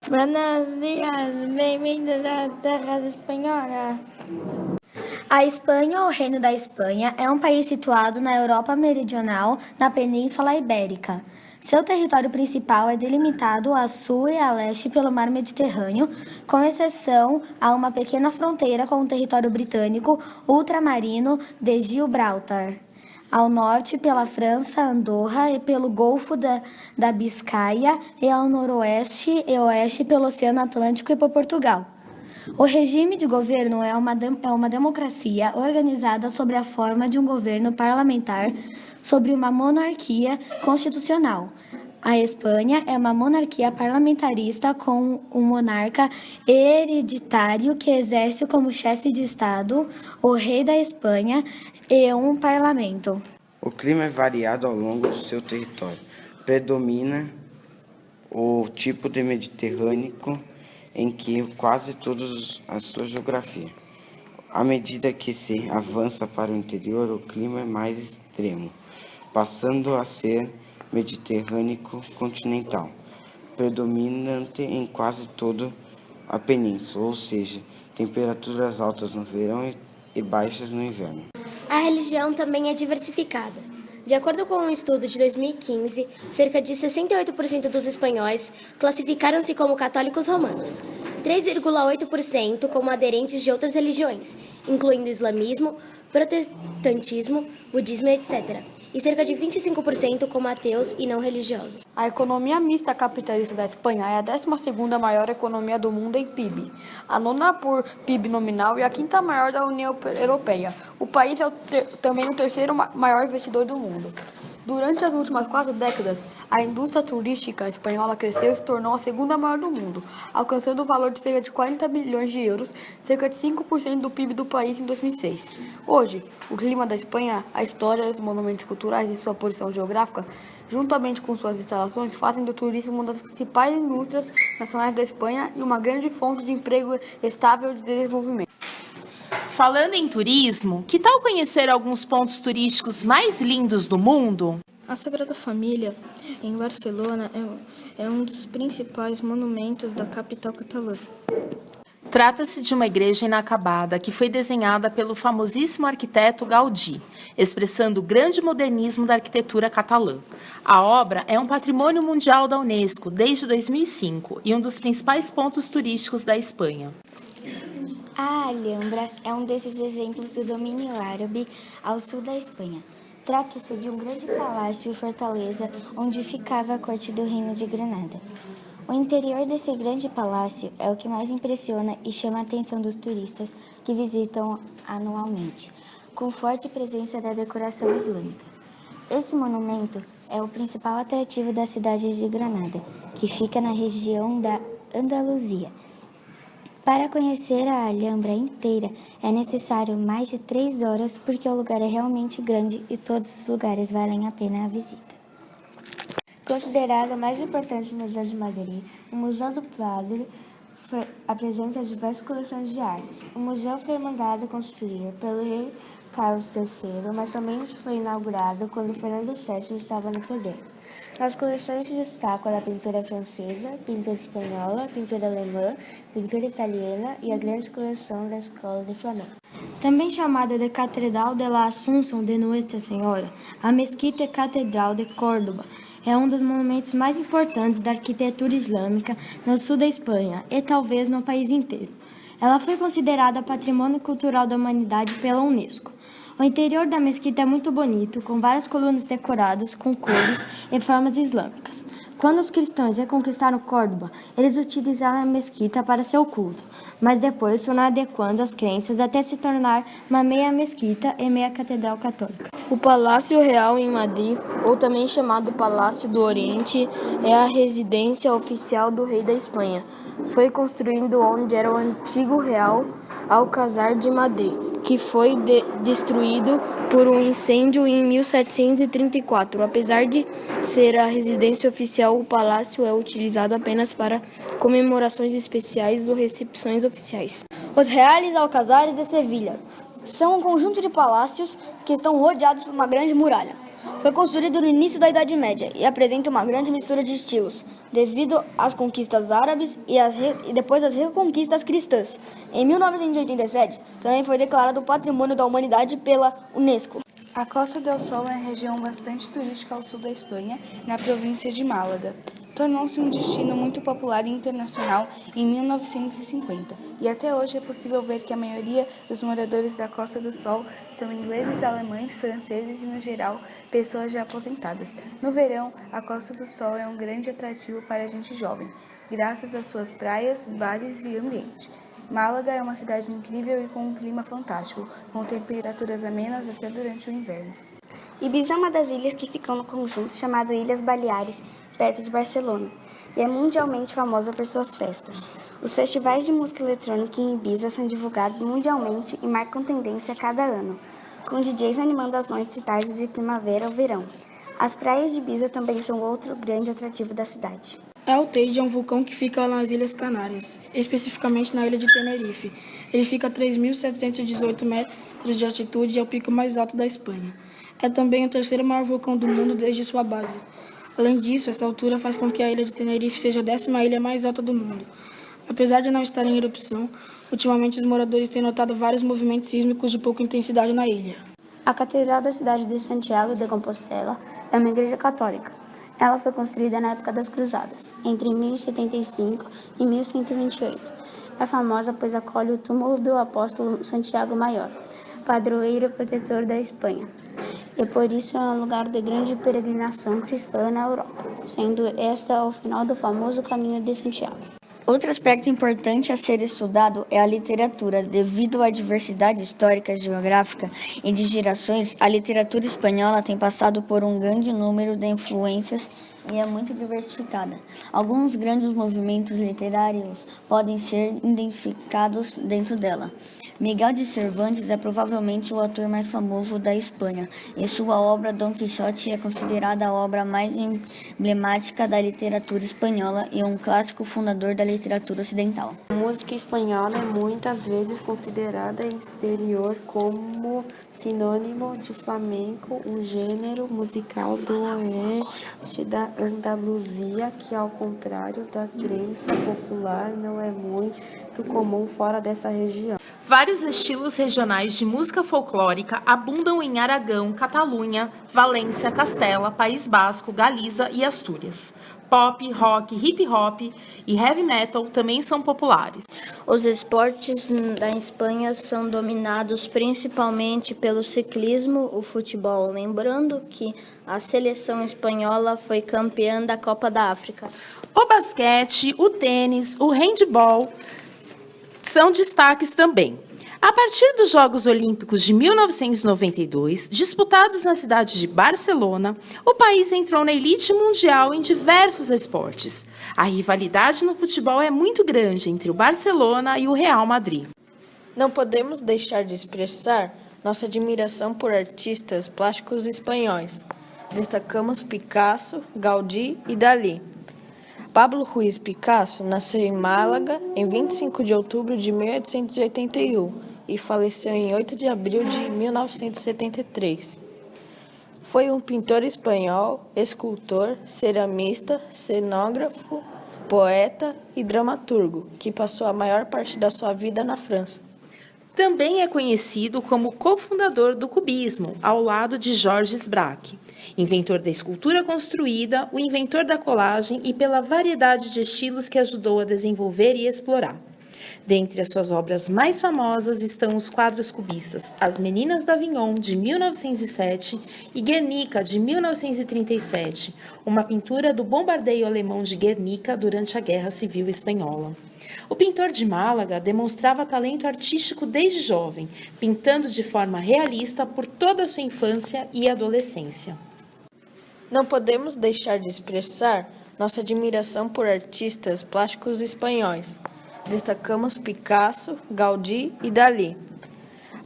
Buenos dias, bem-vindos à terra espanhola. A Espanha, ou Reino da Espanha, é um país situado na Europa Meridional, na Península Ibérica. Seu território principal é delimitado a sul e a leste pelo Mar Mediterrâneo, com exceção a uma pequena fronteira com o território britânico ultramarino de Gibraltar. Ao norte pela França, Andorra e pelo Golfo da Biscaia, e ao noroeste e oeste pelo Oceano Atlântico e por Portugal. O regime de governo é uma democracia organizada sob a forma de um governo parlamentar sobre uma monarquia constitucional. A Espanha é uma monarquia parlamentarista com um monarca hereditário que exerce como chefe de Estado o rei da Espanha e um parlamento. O clima é variado ao longo do seu território. Predomina o tipo de Mediterrâneo em que quase toda a sua geografia. À medida que se avança para o interior, o clima é mais extremo, passando a ser Mediterrâneo continental, predominante em quase toda a península, ou seja, temperaturas altas no verão e baixas no inverno. A religião também é diversificada. De acordo com um estudo de 2015, cerca de 68% dos espanhóis classificaram-se como católicos romanos, 3,8% como aderentes de outras religiões, incluindo islamismo, protestantismo, budismo, etc., e cerca de 25% como ateus e não religiosos. A economia mista capitalista da Espanha é a 12ª maior economia do mundo em PIB, a nona por PIB nominal e a quinta maior da União Europeia. O país é também o terceiro maior investidor do mundo. Durante as últimas 4 décadas, a indústria turística espanhola cresceu e se tornou a segunda maior do mundo, alcançando o valor de cerca de 40 bilhões de euros, cerca de 5% do PIB do país em 2006. Hoje, o clima da Espanha, a história, os monumentos culturais e sua posição geográfica, juntamente com suas instalações, fazem do turismo uma das principais indústrias nacionais da Espanha e uma grande fonte de emprego estável e de desenvolvimento. Falando em turismo, que tal conhecer alguns pontos turísticos mais lindos do mundo? A Sagrada Família, em Barcelona, é um dos principais monumentos da capital catalã. Trata-se de uma igreja inacabada que foi desenhada pelo famosíssimo arquiteto Gaudí, expressando o grande modernismo da arquitetura catalã. A obra é um patrimônio mundial da Unesco desde 2005 e um dos principais pontos turísticos da Espanha. A Alhambra é um desses exemplos do domínio árabe ao sul da Espanha. Trata-se de um grande palácio e fortaleza onde ficava a corte do Reino de Granada. O interior desse grande palácio é o que mais impressiona e chama a atenção dos turistas que visitam anualmente, com forte presença da decoração islâmica. Esse monumento é o principal atrativo da cidade de Granada, que fica na região da Andaluzia. Para conhecer a Alhambra inteira, é necessário mais de 3 horas porque o lugar é realmente grande e todos os lugares valem a pena a visita. Considerado o mais importante museu de Madrid, o Museu do Prado apresenta diversas coleções de arte. O museu foi mandado construir pelo rei Carlos III, mas também foi inaugurado quando Fernando VII estava no poder. Nas coleções se destacam a pintura francesa, pintura espanhola, pintura alemã, pintura italiana e a grande coleção da Escola de Flamengo. Também chamada de Catedral de la Asunción de Nuestra Senhora, a Mesquita Catedral de Córdoba é um dos monumentos mais importantes da arquitetura islâmica no sul da Espanha e talvez no país inteiro. Ela foi considerada Patrimônio Cultural da Humanidade pela Unesco. O interior da mesquita é muito bonito, com várias colunas decoradas com cores e formas islâmicas. Quando os cristãos reconquistaram Córdoba, eles utilizaram a mesquita para seu culto, mas depois foram adequando as crenças até se tornar uma meia mesquita e meia catedral católica. O Palácio Real em Madrid, ou também chamado Palácio do Oriente, é a residência oficial do rei da Espanha. Foi construído onde era o antigo Real Alcázar de Madrid, que foi destruído por um incêndio em 1734. Apesar de ser a residência oficial, o palácio é utilizado apenas para comemorações especiais ou recepções oficiais. Os Reales Alcazares de Sevilha são um conjunto de palácios que estão rodeados por uma grande muralha. Foi construído no início da Idade Média e apresenta uma grande mistura de estilos, devido às conquistas árabes e depois às reconquistas cristãs. Em 1987, também foi declarado Patrimônio da Humanidade pela Unesco. A Costa del Sol é uma região bastante turística ao sul da Espanha, na província de Málaga. Tornou-se um destino muito popular e internacional em 1950, e até hoje é possível ver que a maioria dos moradores da Costa do Sol são ingleses, alemães, franceses e, no geral, pessoas já aposentadas. No verão, a Costa do Sol é um grande atrativo para a gente jovem, graças às suas praias, bares e ambiente. Málaga é uma cidade incrível e com um clima fantástico, com temperaturas amenas até durante o inverno. Ibiza é uma das ilhas que ficam no conjunto chamado Ilhas Baleares, perto de Barcelona, e é mundialmente famosa por suas festas. Os festivais de música eletrônica em Ibiza são divulgados mundialmente e marcam tendência a cada ano, com DJs animando as noites e tardes de primavera ou verão. As praias de Ibiza também são outro grande atrativo da cidade. El Teide é um vulcão que fica nas Ilhas Canárias, especificamente na ilha de Tenerife. Ele fica a 3.718 metros de altitude e é o pico mais alto da Espanha. É também o terceiro maior vulcão do mundo desde sua base. Além disso, essa altura faz com que a ilha de Tenerife seja a 10ª ilha mais alta do mundo. Apesar de não estar em erupção, ultimamente os moradores têm notado vários movimentos sísmicos de pouca intensidade na ilha. A Catedral da cidade de Santiago de Compostela é uma igreja católica. Ela foi construída na época das Cruzadas, entre 1075 e 1128. É famosa pois acolhe o túmulo do apóstolo Santiago Maior, padroeiro protetor da Espanha. E por isso é um lugar de grande peregrinação cristã na Europa, sendo esta o final do famoso Caminho de Santiago. Outro aspecto importante a ser estudado é a literatura. Devido à diversidade histórica e geográfica e de gerações, a literatura espanhola tem passado por um grande número de influências e é muito diversificada. Alguns grandes movimentos literários podem ser identificados dentro dela. Miguel de Cervantes é provavelmente o autor mais famoso da Espanha, e sua obra Dom Quixote é considerada a obra mais emblemática da literatura espanhola e um clássico fundador da literatura ocidental. A música espanhola é muitas vezes considerada em exterior como sinônimo de flamenco, um gênero musical do oeste da Andaluzia que, ao contrário da crença popular, não é muito comum fora dessa região. Vários estilos regionais de música folclórica abundam em Aragão, Catalunha, Valência, Castela, País Basco, Galiza e Astúrias. Pop, rock, hip hop e heavy metal também são populares. Os esportes da Espanha são dominados principalmente pelo ciclismo, o futebol. Lembrando que a seleção espanhola foi campeã da Copa da África. O basquete, o tênis, o handball são destaques também. A partir dos Jogos Olímpicos de 1992, disputados na cidade de Barcelona, o país entrou na elite mundial em diversos esportes. A rivalidade no futebol é muito grande entre o Barcelona e o Real Madrid. Não podemos deixar de expressar nossa admiração por artistas plásticos espanhóis. Destacamos Picasso, Gaudí e Dalí. Pablo Ruiz Picasso nasceu em Málaga em 25 de outubro de 1881 e faleceu em 8 de abril de 1973. Foi um pintor espanhol, escultor, ceramista, cenógrafo, poeta e dramaturgo, que passou a maior parte da sua vida na França. Também é conhecido como cofundador do cubismo, ao lado de Georges Braque, inventor da escultura construída, o inventor da colagem e pela variedade de estilos que ajudou a desenvolver e explorar. Dentre as suas obras mais famosas estão os quadros cubistas As Meninas d'Avignon, de 1907, e Guernica, de 1937, uma pintura do bombardeio alemão de Guernica durante a Guerra Civil Espanhola. O pintor de Málaga demonstrava talento artístico desde jovem, pintando de forma realista por toda a sua infância e adolescência. Não podemos deixar de expressar nossa admiração por artistas plásticos espanhóis. Destacamos Picasso, Gaudí e Dalí.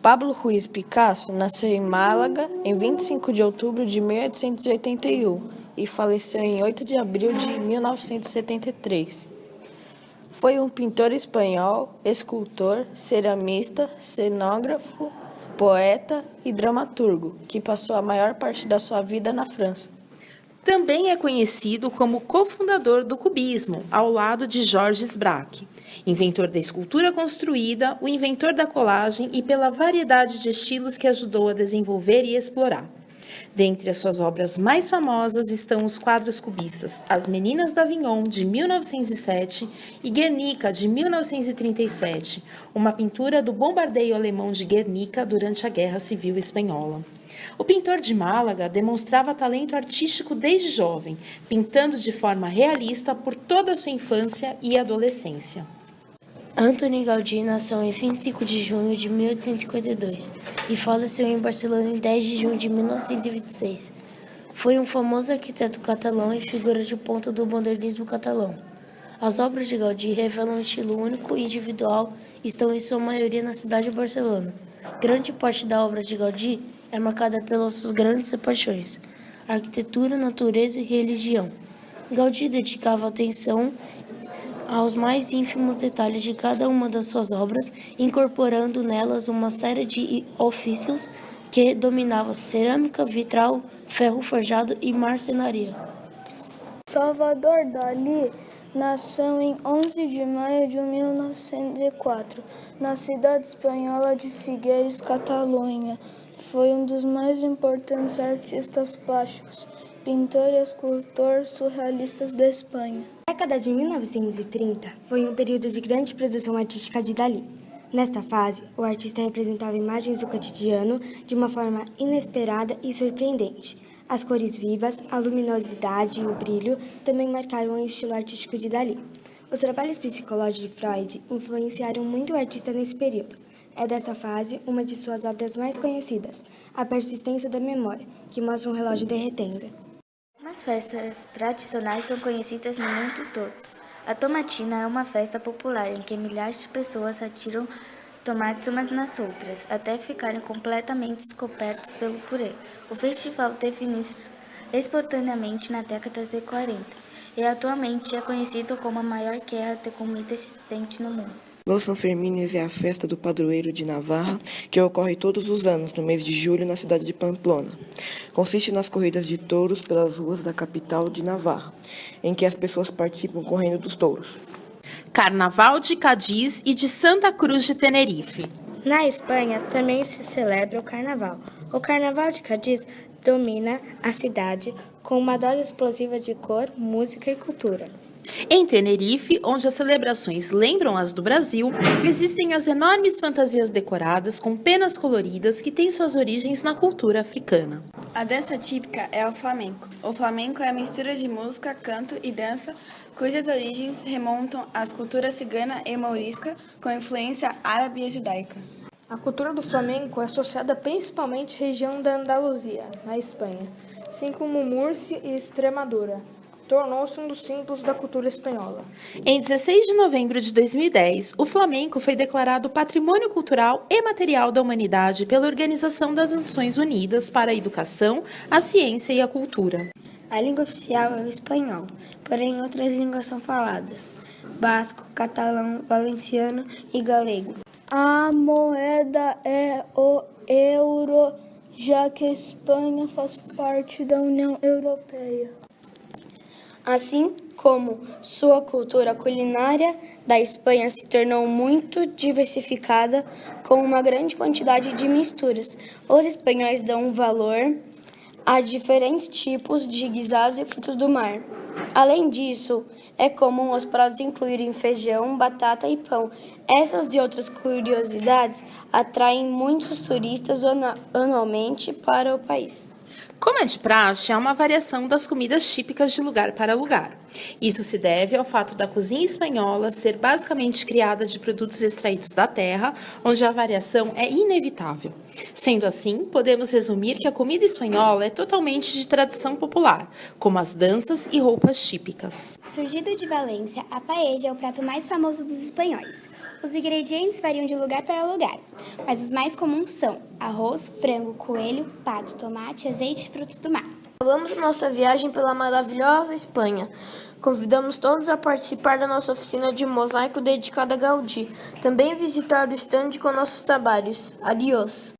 Pablo Ruiz Picasso nasceu em Málaga em 25 de outubro de 1881 e faleceu em 8 de abril de 1973. Foi um pintor espanhol, escultor, ceramista, cenógrafo, poeta e dramaturgo, que passou a maior parte da sua vida na França. Também é conhecido como cofundador do cubismo, ao lado de Georges Braque, inventor da escultura construída, o inventor da colagem e pela variedade de estilos que ajudou a desenvolver e explorar. Dentre as suas obras mais famosas estão os quadros cubistas As Meninas d'Avignon, de 1907, e Guernica, de 1937, uma pintura do bombardeio alemão de Guernica durante a Guerra Civil Espanhola. O pintor de Málaga demonstrava talento artístico desde jovem, pintando de forma realista por toda a sua infância e adolescência. Antoni Gaudí nasceu em 25 de junho de 1852 e faleceu em Barcelona em 10 de junho de 1926. Foi um famoso arquiteto catalão e figura de ponta do modernismo catalão. As obras de Gaudí revelam um estilo único e individual e estão em sua maioria na cidade de Barcelona. Grande parte da obra de Gaudí é marcada pelas suas grandes paixões: arquitetura, natureza e religião. Gaudí dedicava atenção aos mais ínfimos detalhes de cada uma das suas obras, incorporando nelas uma série de ofícios que dominavam cerâmica, vitral, ferro forjado e marcenaria. Salvador Dalí nasceu em 11 de maio de 1904, na cidade espanhola de Figueres, Catalunha. Foi um dos mais importantes artistas plásticos, pintor e escultor surrealistas da Espanha. A década de 1930 foi um período de grande produção artística de Dalí. Nesta fase, o artista representava imagens do cotidiano de uma forma inesperada e surpreendente. As cores vivas, a luminosidade e o brilho também marcaram o estilo artístico de Dalí. Os trabalhos psicológicos de Freud influenciaram muito o artista nesse período. É dessa fase uma de suas obras mais conhecidas, A Persistência da Memória, que mostra um relógio derretendo. As festas tradicionais são conhecidas no mundo todo. A tomatina é uma festa popular em que milhares de pessoas atiram tomates umas nas outras, até ficarem completamente descobertos pelo purê. O festival teve início espontaneamente na década de 40 e atualmente é conhecido como a maior guerra de comida existente no mundo. Los Sanfermines é a festa do padroeiro de Navarra, que ocorre todos os anos, no mês de julho, na cidade de Pamplona. Consiste nas corridas de touros pelas ruas da capital de Navarra, em que as pessoas participam correndo dos touros. Carnaval de Cádiz e de Santa Cruz de Tenerife. Na Espanha também se celebra o Carnaval. O Carnaval de Cádiz domina a cidade com uma dose explosiva de cor, música e cultura. Em Tenerife, onde as celebrações lembram as do Brasil, existem as enormes fantasias decoradas com penas coloridas que têm suas origens na cultura africana. A dança típica é o flamenco. O flamenco é a mistura de música, canto e dança, cujas origens remontam às culturas cigana e mourisca, com influência árabe e judaica. A cultura do flamenco é associada principalmente à região da Andaluzia, na Espanha, assim como Múrcia e Extremadura. Tornou-se um dos símbolos da cultura espanhola. Em 16 de novembro de 2010, o flamenco foi declarado Patrimônio Cultural e Material da Humanidade pela Organização das Nações Unidas para a Educação, a Ciência e a Cultura. A língua oficial é o espanhol, porém outras línguas são faladas: basco, catalão, valenciano e galego. A moeda é o euro, já que a Espanha faz parte da União Europeia. Assim como sua cultura culinária da Espanha se tornou muito diversificada, com uma grande quantidade de misturas. Os espanhóis dão valor a diferentes tipos de guisados e frutos do mar. Além disso, é comum os pratos incluírem feijão, batata e pão. Essas e outras curiosidades atraem muitos turistas anualmente para o país. Como é de praxe, há uma variação das comidas típicas de lugar para lugar. Isso se deve ao fato da cozinha espanhola ser basicamente criada de produtos extraídos da terra, onde a variação é inevitável. Sendo assim, podemos resumir que a comida espanhola é totalmente de tradição popular, como as danças e roupas típicas. Surgido de Valência, a paella é o prato mais famoso dos espanhóis. Os ingredientes variam de lugar para lugar, mas os mais comuns são arroz, frango, coelho, pato, tomate, azeite e frutos do mar. Acabamos nossa viagem pela maravilhosa Espanha. Convidamos todos a participar da nossa oficina de mosaico dedicada a Gaudí. Também visitar o estande com nossos trabalhos. Adiós!